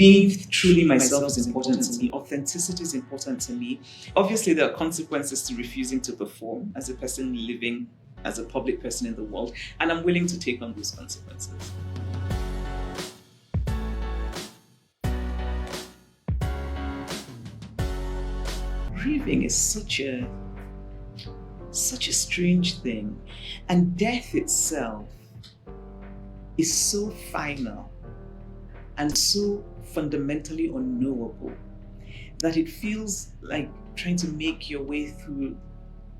being truly myself is important to me. Authenticity is important to me. Obviously, there are consequences to refusing to perform as a person living as a public person in the world, and I'm willing to take on those consequences. Grieving is such a strange thing, and death itself is so final and so fundamentally unknowable that it feels like trying to make your way through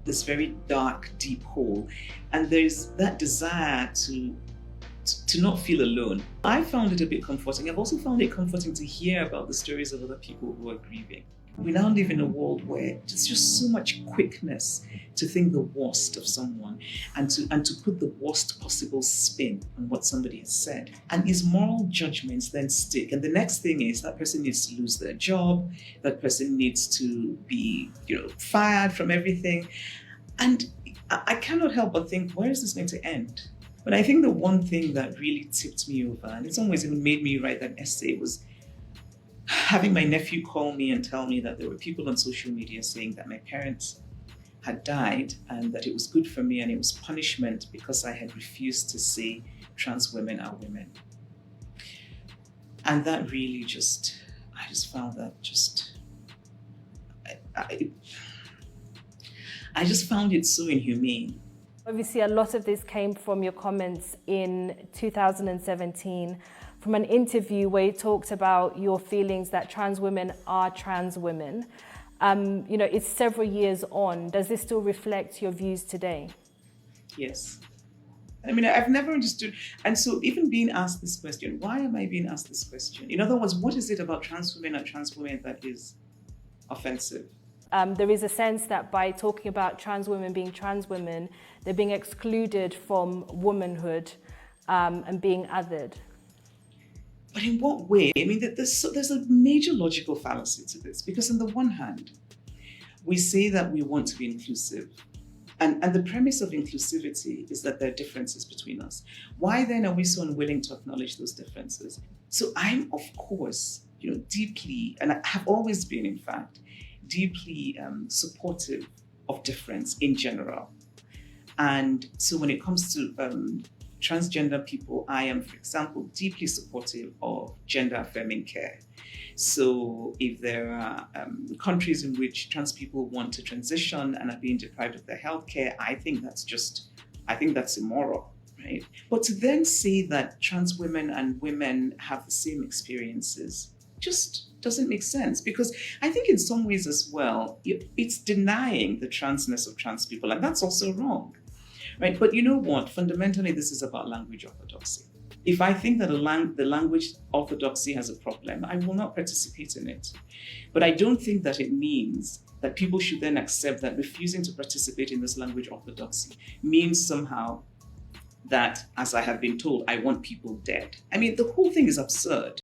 this very dark, deep hole. And there's that desire to not feel alone. I found it a bit comforting. I've also found it comforting to hear about the stories of other people who are grieving. We now live in a world where there's just so much quickness to think the worst of someone and to put the worst possible spin on what somebody has said. And his moral judgments then stick. And the next thing is that person needs to lose their job, that person needs to be, fired from everything. And I cannot help but think, where is this going to end? But I think the one thing that really tipped me over, and in some ways even made me write that essay, was having my nephew call me and tell me that there were people on social media saying that my parents had died and that it was good for me and it was punishment because I had refused to say trans women are women. And that really I just found that I just found it so inhumane. Obviously, a lot of this came from your comments in 2017 from an interview where you talked about your feelings that trans women are trans women. It's several years on. Does this still reflect your views today? Yes. I mean, I've never understood. And so even being asked this question, why am I being asked this question? In other words, what is it about trans women and trans women that is offensive? There is a sense that by talking about trans women being trans women, they're being excluded from womanhood and being othered. But in what way? I mean, there's a major logical fallacy to this, because on the one hand, we say that we want to be inclusive. And the premise of inclusivity is that there are differences between us. Why then are we so unwilling to acknowledge those differences? So I'm, of course, deeply, and I have always been, in fact, deeply supportive of difference in general. And so when it comes to transgender people, I am, for example, deeply supportive of gender-affirming care. So if there are countries in which trans people want to transition and are being deprived of their healthcare, I think that's immoral, right? But to then say that trans women and women have the same experiences just doesn't make sense, because I think in some ways as well, it's denying the transness of trans people, and that's also wrong. Right, but you know what? Fundamentally, this is about language orthodoxy. If I think that the language orthodoxy has a problem, I will not participate in it. But I don't think that it means that people should then accept that refusing to participate in this language orthodoxy means somehow that, as I have been told, I want people dead. I mean, the whole thing is absurd.